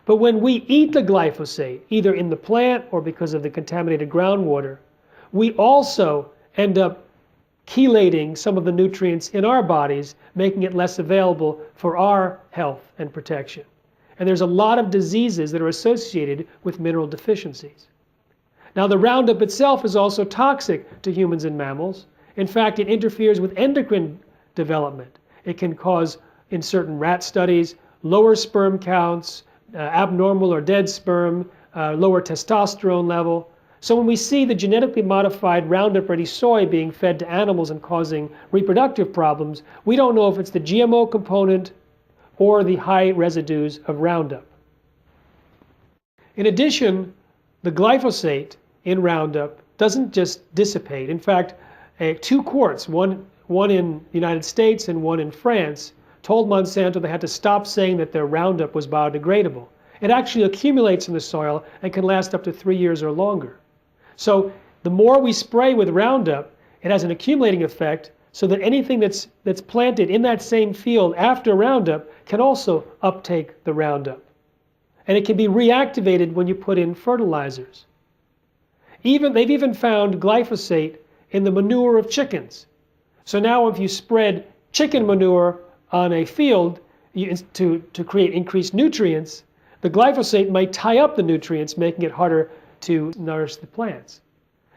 But when we eat the glyphosate, either in the plant or because of the contaminated groundwater, we also end up chelating some of the nutrients in our bodies, making it less available for our health and protection. And there's a lot of diseases that are associated with mineral deficiencies. Now, the Roundup itself is also toxic to humans and mammals. In fact, it interferes with endocrine development. It can cause, in certain rat studies, lower sperm counts, abnormal or dead sperm, lower testosterone level. So when we see the genetically modified Roundup Ready soy being fed to animals and causing reproductive problems, we don't know if it's the GMO component or the high residues of Roundup. In addition, the glyphosate in Roundup doesn't just dissipate. In fact, 2 courts, one in the United States and one in France, told Monsanto they had to stop saying that their Roundup was biodegradable. It actually accumulates in the soil and can last up to 3 years or longer. So the more we spray with Roundup, it has an accumulating effect so that anything that's planted in that same field after Roundup can also uptake the Roundup. And it can be reactivated when you put in fertilizers. They've even found glyphosate in the manure of chickens. So now if you spread chicken manure on a field to create increased nutrients, the glyphosate might tie up the nutrients, making it harder to nourish the plants.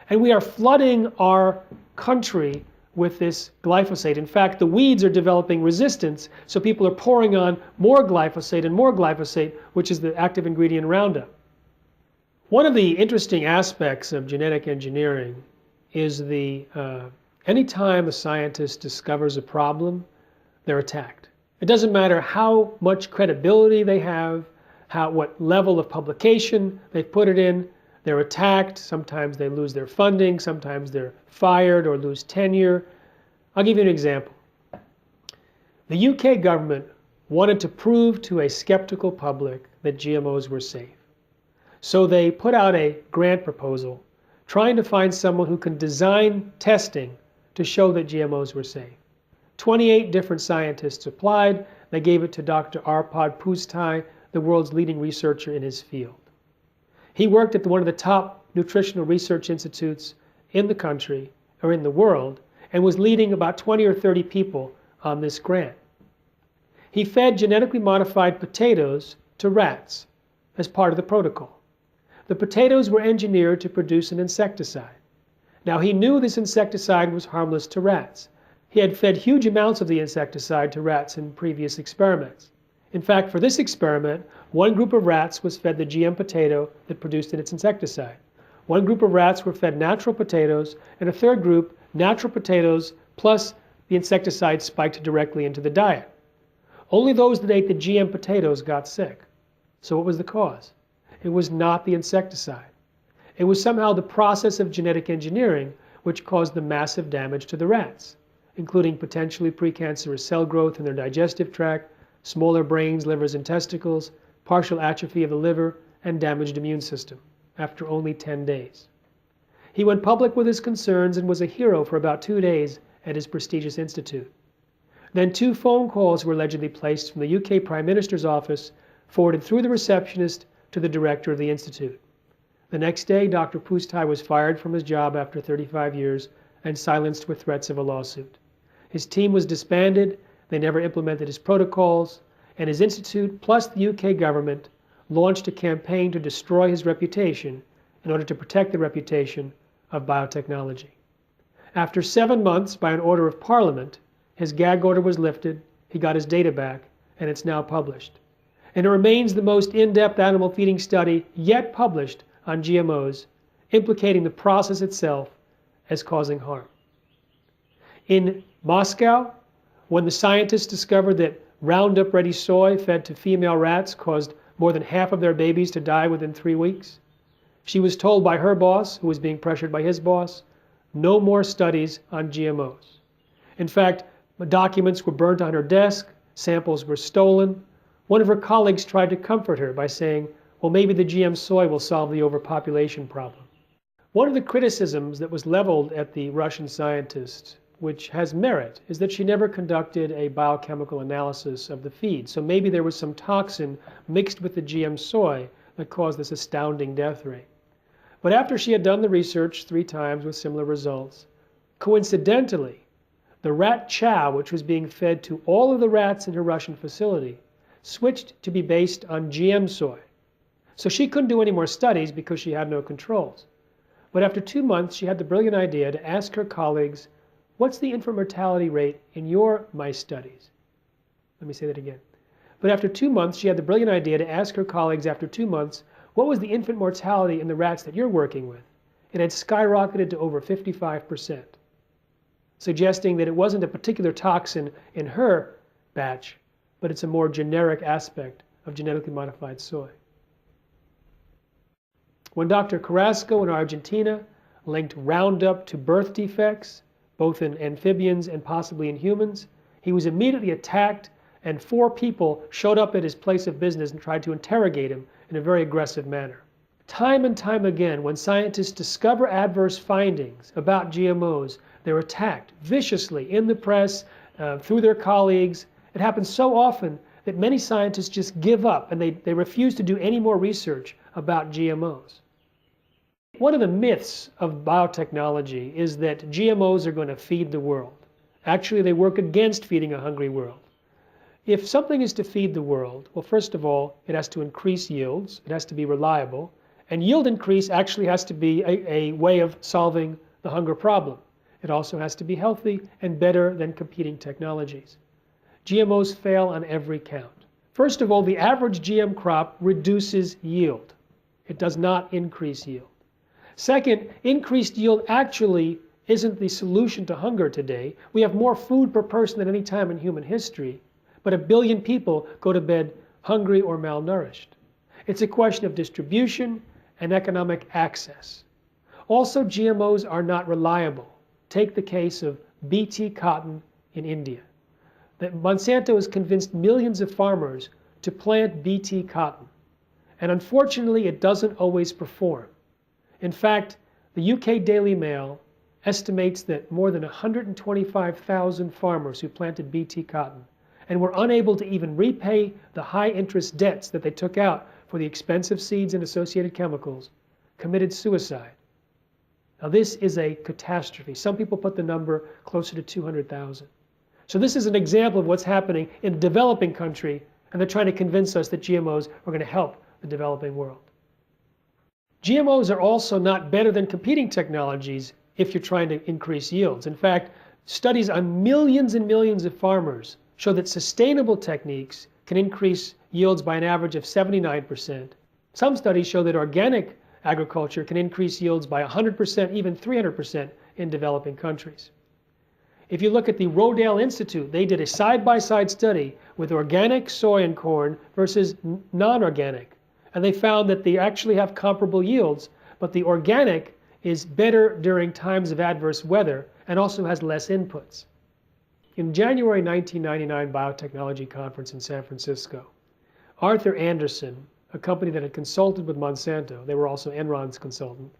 And we are flooding our country with this glyphosate. In fact, the weeds are developing resistance, so people are pouring on more glyphosate, which is the active ingredient in Roundup. One of the interesting aspects of genetic engineering is anytime a scientist discovers a problem, they're attacked. It doesn't matter how much credibility they have, what level of publication they've put it in, they're attacked. Sometimes they lose their funding, sometimes they're fired or lose tenure. I'll give you an example. The UK government wanted to prove to a skeptical public that GMOs were safe. So they put out a grant proposal trying to find someone who can design testing to show that GMOs were safe. 28 different scientists applied. They gave it to Dr. Arpad Pusztai, the world's leading researcher in his field. He worked at one of the top nutritional research institutes in the country, or in the world, and was leading about 20 or 30 people on this grant. He fed genetically modified potatoes to rats as part of the protocol. The potatoes were engineered to produce an insecticide. Now, he knew this insecticide was harmless to rats. He had fed huge amounts of the insecticide to rats in previous experiments. In fact, for this experiment, one group of rats was fed the GM potato that produced its insecticide. One group of rats were fed natural potatoes, and a third group, natural potatoes plus the insecticide spiked directly into the diet. Only those that ate the GM potatoes got sick. So what was the cause? It was not the insecticide. It was somehow the process of genetic engineering which caused the massive damage to the rats, including potentially precancerous cell growth in their digestive tract, smaller brains, livers, and testicles, partial atrophy of the liver, and damaged immune system after only 10 days. He went public with his concerns and was a hero for about 2 days at his prestigious institute. Then 2 phone calls were allegedly placed from the UK Prime Minister's office, forwarded through the receptionist to the director of the institute. The next day, Dr. Pusztai was fired from his job after 35 years and silenced with threats of a lawsuit. His team was disbanded. They never implemented his protocols, and his institute, plus the UK government, launched a campaign to destroy his reputation in order to protect the reputation of biotechnology. After 7 months, by an order of Parliament, his gag order was lifted, he got his data back, and it's now published. And it remains the most in-depth animal feeding study yet published on GMOs, implicating the process itself as causing harm. In Moscow, when the scientists discovered that Roundup Ready soy fed to female rats caused more than half of their babies to die within 3 weeks, she was told by her boss, who was being pressured by his boss, no more studies on GMOs. In fact, documents were burnt on her desk, samples were stolen. One of her colleagues tried to comfort her by saying, well, maybe the GM soy will solve the overpopulation problem. One of the criticisms that was leveled at the Russian scientists which has merit, is that she never conducted a biochemical analysis of the feed. So maybe there was some toxin mixed with the GM soy that caused this astounding death rate. But after she had done the research 3 times with similar results, coincidentally, the rat chow, which was being fed to all of the rats in her Russian facility, switched to be based on GM soy. So she couldn't do any more studies because she had no controls. But after 2 months, she had the brilliant idea to ask her colleagues, what's the infant mortality rate in your mice studies? Let me say that again. But after 2 months, she had the brilliant idea to ask her colleagues after 2 months, what was the infant mortality in the rats that you're working with? It had skyrocketed to over 55%, suggesting that it wasn't a particular toxin in her batch, but it's a more generic aspect of genetically modified soy. When Dr. Carrasco in Argentina linked Roundup to birth defects, both in amphibians and possibly in humans, he was immediately attacked, and 4 people showed up at his place of business and tried to interrogate him in a very aggressive manner. Time and time again, when scientists discover adverse findings about GMOs, they're attacked viciously in the press, through their colleagues. It happens so often that many scientists just give up and they refuse to do any more research about GMOs. One of the myths of biotechnology is that GMOs are going to feed the world. Actually, they work against feeding a hungry world. If something is to feed the world, well, first of all, it has to increase yields, it has to be reliable, and yield increase actually has to be a way of solving the hunger problem. It also has to be healthy and better than competing technologies. GMOs fail on every count. First of all, the average GM crop reduces yield. It does not increase yield. Second, increased yield actually isn't the solution to hunger today. We have more food per person than any time in human history, but 1 billion people go to bed hungry or malnourished. It's a question of distribution and economic access. Also, GMOs are not reliable. Take the case of Bt cotton in India. That Monsanto has convinced millions of farmers to plant Bt cotton. And unfortunately, it doesn't always perform. In fact, the UK Daily Mail estimates that more than 125,000 farmers who planted Bt cotton and were unable to even repay the high interest debts that they took out for the expensive seeds and associated chemicals committed suicide. Now this is a catastrophe. Some people put the number closer to 200,000. So this is an example of what's happening in a developing country, and they're trying to convince us that GMOs are going to help the developing world. GMOs are also not better than competing technologies if you're trying to increase yields. In fact, studies on millions and millions of farmers show that sustainable techniques can increase yields by an average of 79%. Some studies show that organic agriculture can increase yields by 100%, even 300% in developing countries. If you look at the Rodale Institute, they did a side-by-side study with organic soy and corn versus non-organic. And they found that they actually have comparable yields, but the organic is better during times of adverse weather and also has less inputs. In January 1999 Biotechnology Conference in San Francisco, Arthur Anderson, a company that had consulted with Monsanto, they were also Enron's consultant,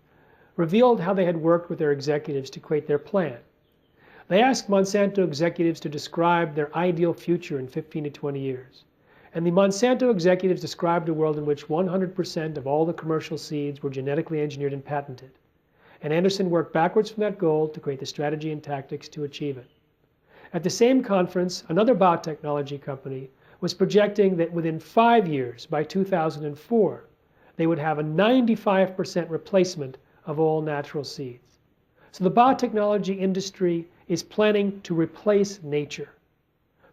revealed how they had worked with their executives to create their plan. They asked Monsanto executives to describe their ideal future in 15 to 20 years. And the Monsanto executives described a world in which 100% of all the commercial seeds were genetically engineered and patented. And Anderson worked backwards from that goal to create the strategy and tactics to achieve it. At the same conference, another biotechnology company was projecting that within 5 years, by 2004, they would have a 95% replacement of all natural seeds. So the biotechnology industry is planning to replace nature.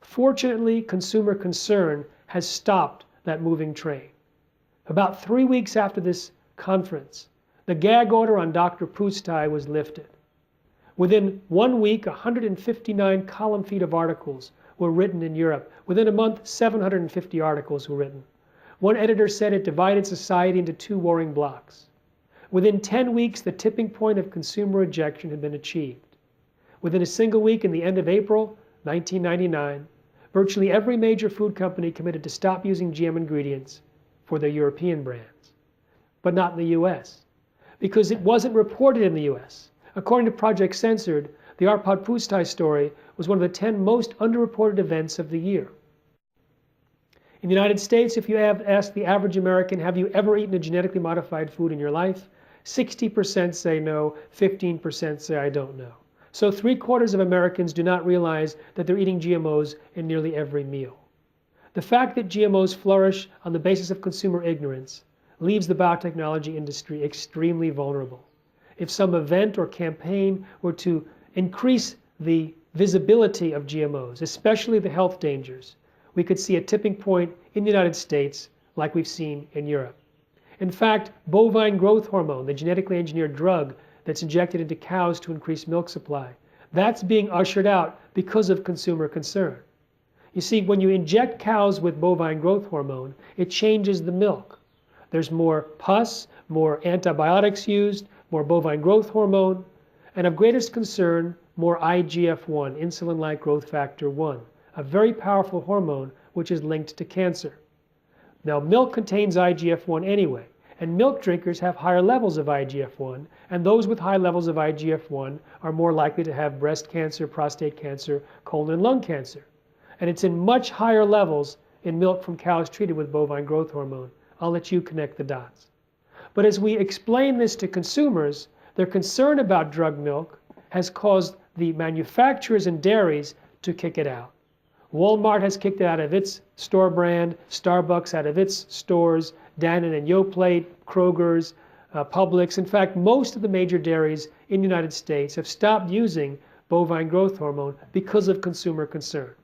Fortunately, consumer concern has stopped that moving train. About 3 weeks after this conference, the gag order on Dr. Pustai was lifted. Within 1 week, 159 column feet of articles were written in Europe. Within a month, 750 articles were written. One editor said it divided society into 2 warring blocs. Within 10 weeks, the tipping point of consumer rejection had been achieved. Within a single week, in the end of April 1999, virtually every major food company committed to stop using GM ingredients for their European brands, but not in the US, because it wasn't reported in the US. According to Project Censored, The Arpad Pusztai story was one of the 10 most underreported events of the year. In the United States, if you have asked the average American, have you ever eaten a genetically modified food in your life? 60% say no, 15% say I don't know. So 3/4 of Americans do not realize that they're eating GMOs in nearly every meal. The fact that GMOs flourish on the basis of consumer ignorance leaves the biotechnology industry extremely vulnerable. If some event or campaign were to increase the visibility of GMOs, especially the health dangers, we could see a tipping point in the United States like we've seen in Europe. In fact, bovine growth hormone, the genetically engineered drug that's injected into cows to increase milk supply, that's being ushered out because of consumer concern. You see, when you inject cows with bovine growth hormone, it changes the milk. There's more pus, more antibiotics used, more bovine growth hormone, and of greatest concern, more IGF-1, insulin-like growth factor 1, a very powerful hormone which is linked to cancer. Now, milk contains IGF-1 anyway, and milk drinkers have higher levels of IGF-1, and those with high levels of IGF-1 are more likely to have breast cancer, prostate cancer, colon and lung cancer. And it's in much higher levels in milk from cows treated with bovine growth hormone. I'll let you connect the dots. But as we explain this to consumers, their concern about drug milk has caused the manufacturers and dairies to kick it out. Walmart has kicked it out of its store brand, Starbucks out of its stores, Dannon and Yoplait, Kroger's, Publix. In fact, most of the major dairies in the United States have stopped using bovine growth hormone because of consumer concern.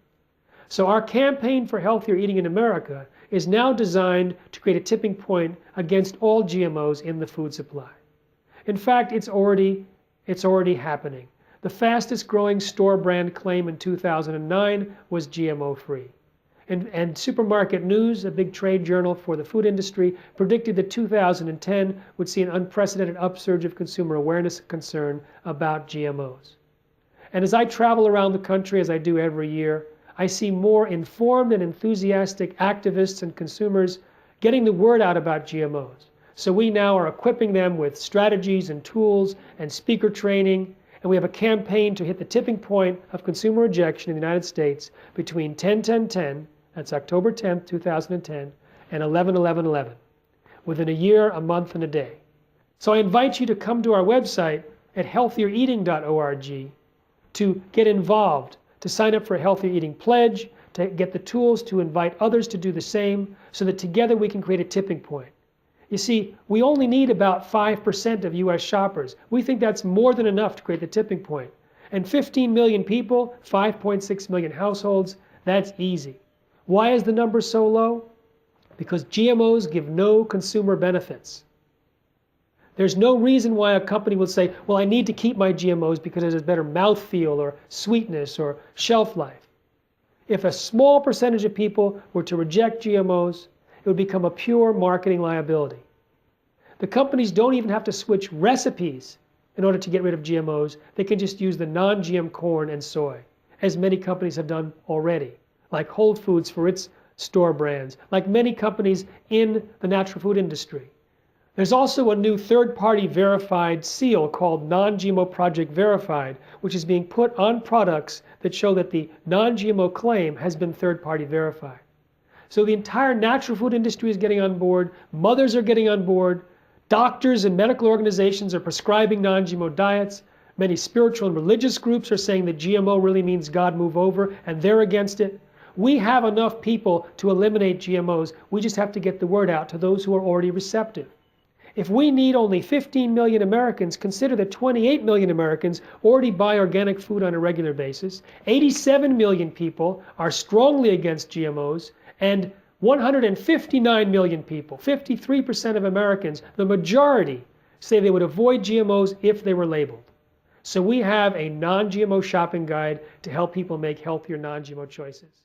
So our campaign for healthier eating in America is now designed to create a tipping point against all GMOs in the food supply. In fact, it's already happening. The fastest growing store brand claim in 2009 was GMO-free. And Supermarket News, a big trade journal for the food industry, predicted that 2010 would see an unprecedented upsurge of consumer awareness and concern about GMOs. And as I travel around the country, as I do every year, I see more informed and enthusiastic activists and consumers getting the word out about GMOs. So we now are equipping them with strategies and tools and speaker training, and we have a campaign to hit the tipping point of consumer rejection in the United States between 10/10/10, that's October 10th, 2010, and 11/11/11, within a year, a month, and a day. So I invite you to come to our website at healthiereating.org to get involved, to sign up for a Healthier Eating Pledge, to get the tools to invite others to do the same, so that together we can create a tipping point. You see, we only need about 5% of US shoppers. We think that's more than enough to create the tipping point. And 15 million people, 5.6 million households, that's easy. Why is the number so low? Because GMOs give no consumer benefits. There's no reason why a company would say, well, I need to keep my GMOs because it has better mouthfeel or sweetness or shelf life. If a small percentage of people were to reject GMOs, it would become a pure marketing liability. The companies don't even have to switch recipes in order to get rid of GMOs. They can just use the non-GM corn and soy, as many companies have done already, like Whole Foods for its store brands, like many companies in the natural food industry. There's also a new third-party verified seal called Non-GMO Project Verified, which is being put on products that show that the non-GMO claim has been third-party verified. So the entire natural food industry is getting on board, mothers are getting on board, doctors and medical organizations are prescribing non-GMO diets, many spiritual and religious groups are saying that GMO really means God move over, and they're against it. We have enough people to eliminate GMOs, we just have to get the word out to those who are already receptive. If we need only 15 million Americans, consider that 28 million Americans already buy organic food on a regular basis, 87 million people are strongly against GMOs, and 159 million people, 53% of Americans, the majority, say they would avoid GMOs if they were labeled. So we have a non-GMO shopping guide to help people make healthier non-GMO choices.